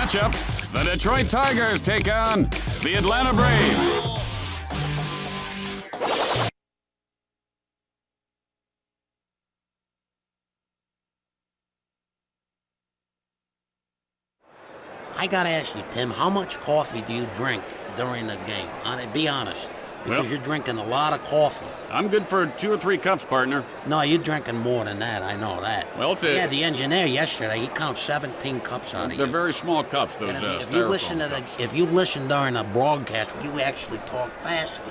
matchup, the Detroit Tigers take on the Atlanta Braves. I gotta ask you, Tim, how much coffee do you drink during the game? Be honest, because you're drinking a lot of coffee. I'm good for 2 or 3 cups, partner. No, you're drinking more than that, I know that. Well, it's a... Yeah, the engineer yesterday, he counts 17 cups out of you. They're very small cups, those if you listen if you listen during a broadcast, you actually talk faster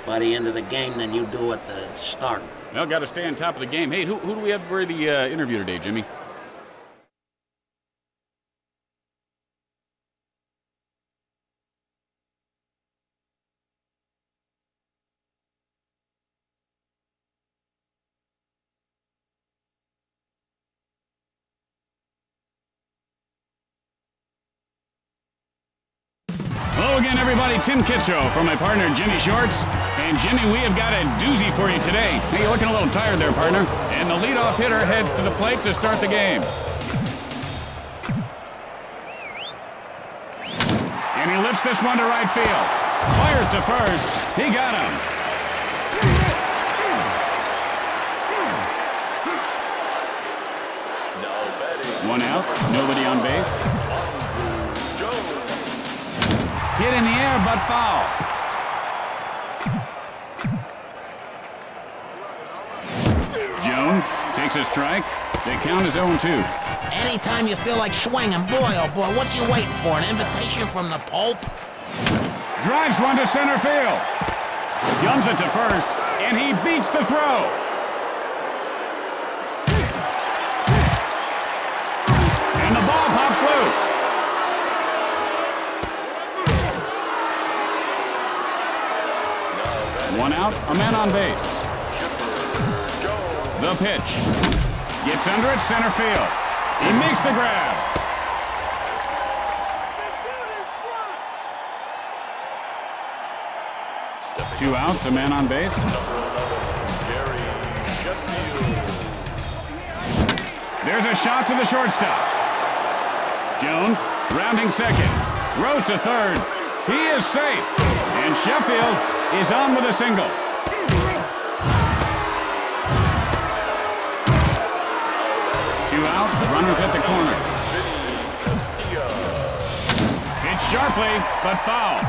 by the end of the game than you do at the start. Well, got to stay on top of the game. Hey, who do we have for the interview today, Jimmy? Hello again, everybody. Tim Kittrow for my partner, Jimmy Shorts. And Jimmy, we have got a doozy for you today. Hey, you're looking a little tired there, partner. And the leadoff hitter heads to the plate to start the game. And he lifts this one to right field. Fires to first. He got him. One out, nobody on base. Hit in the air, but foul. Jones takes a strike. The count is 0-2. Anytime you feel like swinging, boy, oh boy, what you waiting for? An invitation from the Pope? Drives one to center field. Guns it to first, and he beats the throw. And the ball pops loose. One out, a man on base. The pitch. Gets under it, center field. He makes the grab. Two outs, a man on base. There's a shot to the shortstop. Jones, rounding second. Rose to third. He is safe. And Sheffield is on with a single. Two outs, runners at the corners. Hit sharply, but foul.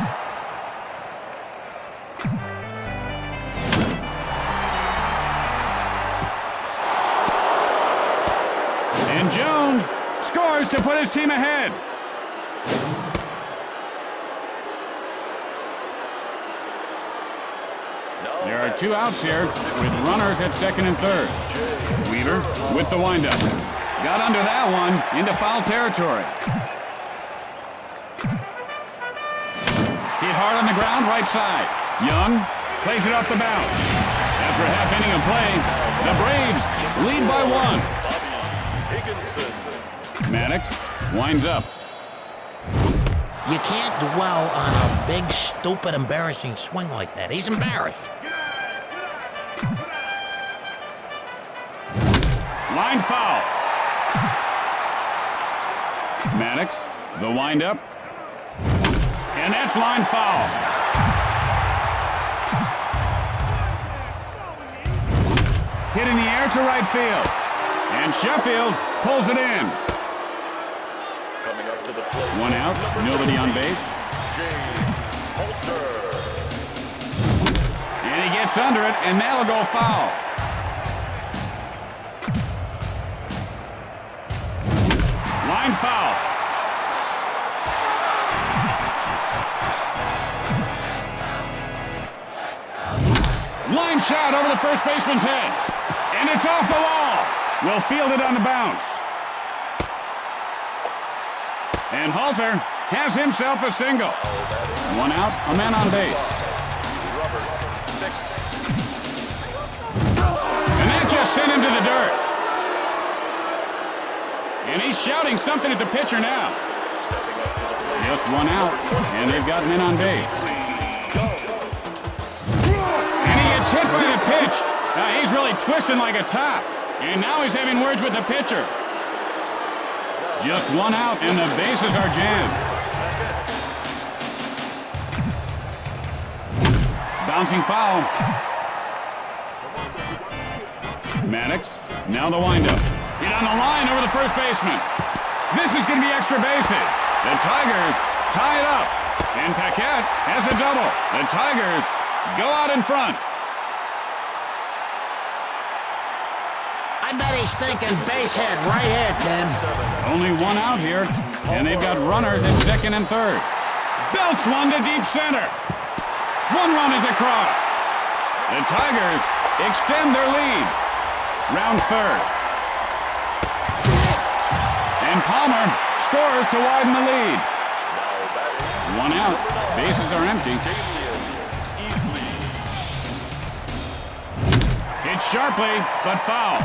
And Jones scores to put his team ahead. There are two outs here with runners at second and third. Weaver with the windup. Got under that one into foul territory. Hit hard on the ground, right side. Young plays it off the bounce. After a half inning of play, the Braves lead by 1. Maddox winds up. You can't dwell on a big, stupid, embarrassing swing like that. He's embarrassed. Line foul. Maddox, the windup. And that's line foul. Hit in the air to right field. And Sheffield pulls it in. Coming up to the plate. One out, nobody on base. And he gets under it, and that'll go foul. Line foul. Line shot over the first baseman's head. And it's off the wall. Will field it on the bounce. And Halter has himself a single. One out, a man on base. And that just sent him to the dirt. And he's shouting something at the pitcher now. Just one out, and they've got men on base. And he gets hit by the pitch. He's really twisting like a top. And now he's having words with the pitcher. Just one out, and the bases are jammed. Bouncing foul. Maddox, now the windup. Hit on the line over the first baseman. This is going to be extra bases. The Tigers tie it up. And Paquette has a double. The Tigers go out in front. I bet he's thinking base hit right here, Tim. Only one out here, and they've got runners at second and third. Belts one to deep center. One run is across. The Tigers extend their lead. Round third. And Palmer scores to widen the lead. One out. Bases are empty. Hit sharply, but foul.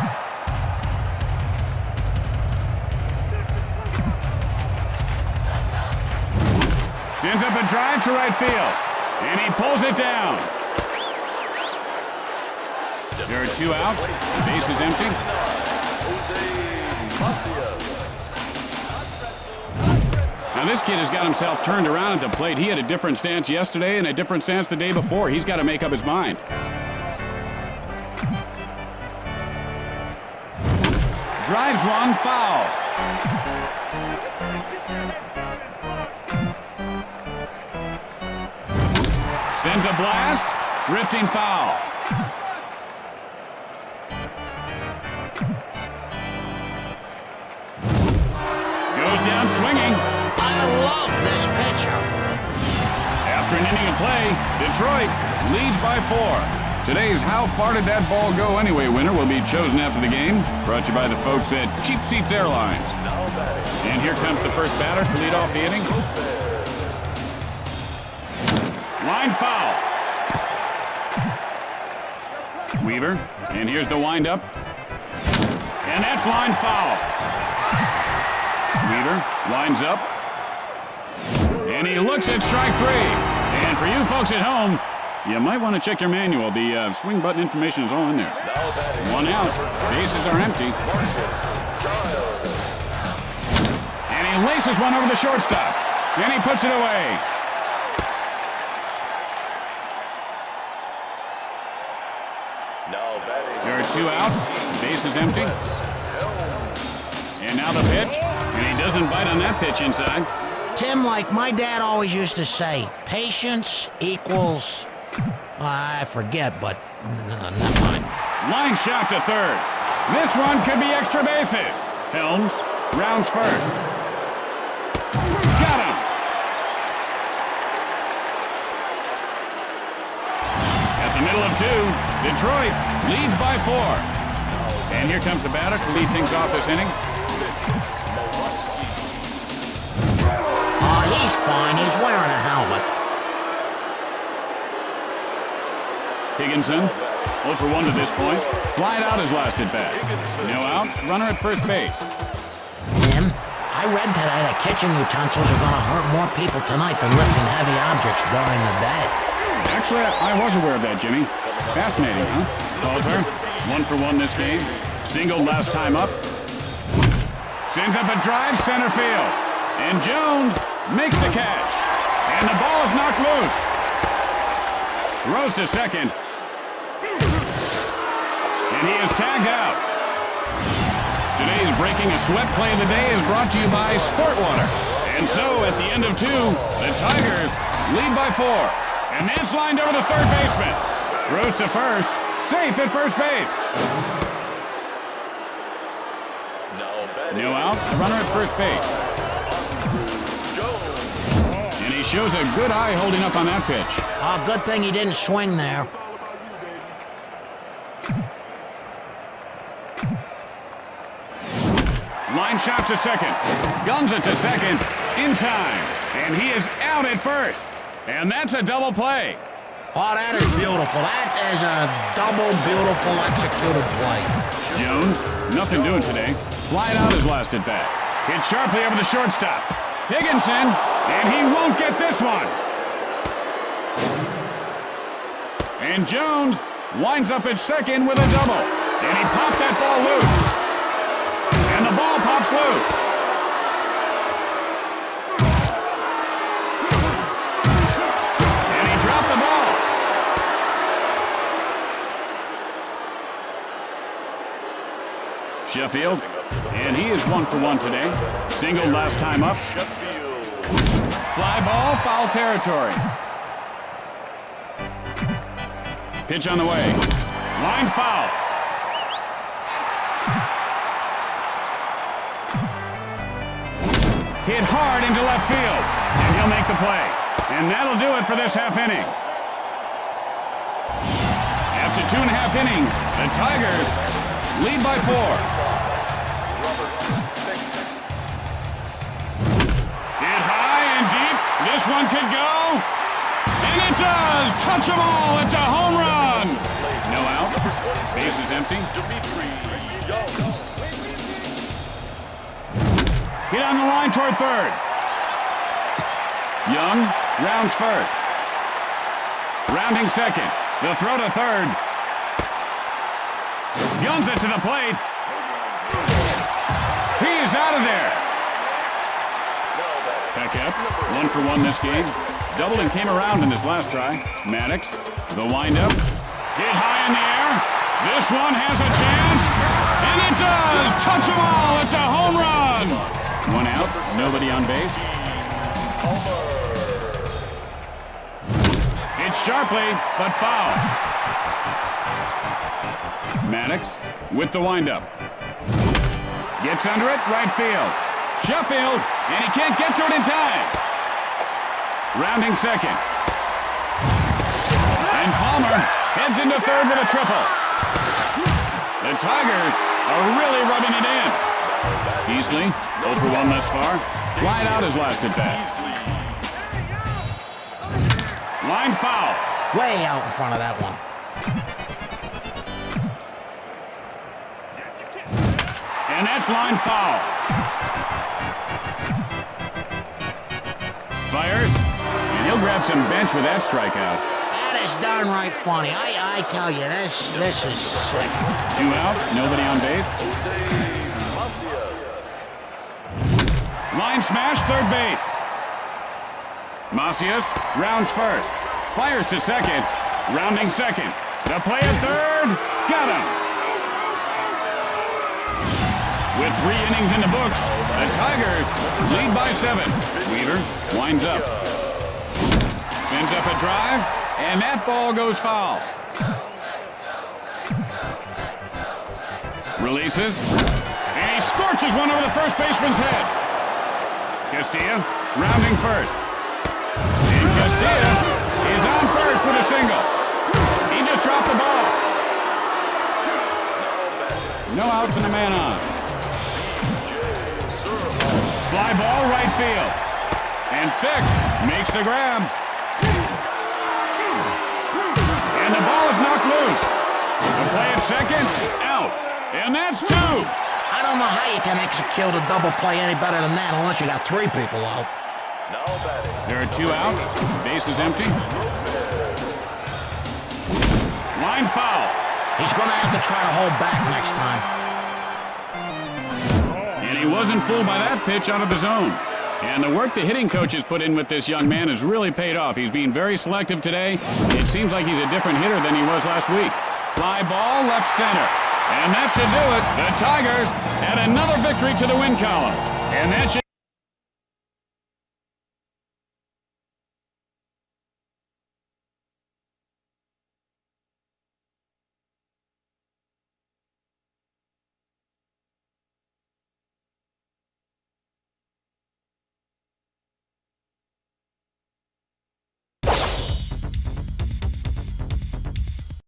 Sends up a drive to right field. And he pulls it down. There are two out. Base is empty. Now this kid has got himself turned around at the plate. He had a different stance yesterday and a different stance the day before. He's got to make up his mind. Drives one, foul. Sends a blast, drifting foul. Goes down swinging. I love this pitcher. After an inning of play, Detroit leads by 4. Today's How Far Did That Ball Go Anyway winner will be chosen after the game. Brought to you by the folks at Cheap Seats Airlines. And here comes the first batter to lead off the inning. Line foul. Weaver, and here's the windup. And that's line foul. Weaver lines up. And he looks at strike 3. And for you folks at home, you might want to check your manual. The swing button information is all in there. One out. Bases are empty. And he laces one over the shortstop. And he puts it away. There are two outs. Base is empty. And now the pitch. And he doesn't bite on that pitch inside. Tim, like my dad always used to say, patience equals... I forget, but never mind. Line shot to third. This one could be extra bases. Helms rounds first. Got him. At the middle of 2, Detroit leads by 4. And here comes the batter to lead things off this inning. He's fine. He's wearing a helmet. Higginson, 0 for 1 to this point. Flied out his last at bat. No outs, runner at first base. Tim, I read today that kitchen utensils are going to hurt more people tonight than lifting heavy objects during the day. Actually, I was aware of that, Jimmy. Fascinating, huh? Coulter, 1 for 1 this game. Singled last time up. Sends up a drive center field. And Jones makes the catch. And the ball is knocked loose. Throws to second. And he is tagged out. Today's Breaking a Sweat play of the day is brought to you by Sport Water. And so, at the end of 2, the Tigers lead by 4. And that's lined over the third baseman. Throws to first. Safe at first base. No outs. Runner at first base. And he shows a good eye holding up on that pitch. Oh, good thing he didn't swing there. Line shot to second. Guns it to second. In time. And he is out at first. And that's a double play. Oh, that is beautiful. That is a double beautiful executed play. Jones, nothing doing today. Flied out his last at bat. Hit sharply over the shortstop. Higginson, and he won't get this one. And Jones winds up at second with a double. And he popped that ball loose. And the ball pops loose. Sheffield, and he is 1 for 1 today. Single last time up. Sheffield. Fly ball, foul territory. Pitch on the way. Line foul. Hit hard into left field, and he'll make the play. And that'll do it for this half inning. After 2.5 innings, the Tigers lead by 4. Hit high and deep. This one could go. And it does! Touch them all! It's a home run! No out. Base is empty. Hit on the line toward third. Young rounds first. Rounding second. The throw to third. Guns it to the plate. He is out of there. Peckett, 1 for 1 this game. Doubled and came around in his last try. Maddox, the windup. Hit high in the air. This one has a chance. And it does! Touch them all! It's a home run! 1 out, nobody on base. Hit sharply, but foul. Maddox with the windup. Gets under it, right field. Sheffield, and he can't get to it in time. Rounding second. And Palmer heads into third with a triple. The Tigers are really rubbing it in. Easley, 0 for 1 thus far. Flying out his last at bat. Line foul. Way out in front of that one. And that's line foul. Fires, and he'll grab some bench with that strikeout. That is darn right funny. I tell you, this is sick. 2 outs, nobody on base. Line smash, third base. Macias rounds first. Fires to second. Rounding second. The play at third. Got him. With 3 innings in the books, the Tigers lead by 7. Weaver winds up. Sends up a drive, and that ball goes foul. Releases, and he scorches one over the first baseman's head. Castilla rounding first. And Castilla is on first with a single. He just dropped the ball. No outs and a man on. Fly ball right field. And Fick makes the grab. And the ball is knocked loose. The play at second, out. And that's 2. I don't know how you can execute a double play any better than that unless you got 3 people out. There are 2 outs. Base is empty. Line foul. He's going to have to try to hold back next time. And he wasn't fooled by that pitch out of the zone. And the work the hitting coach has put in with this young man has really paid off. He's being very selective today. It seems like he's a different hitter than he was last week. Fly ball left center. And that should do it. The Tigers add another victory to the win column. And that should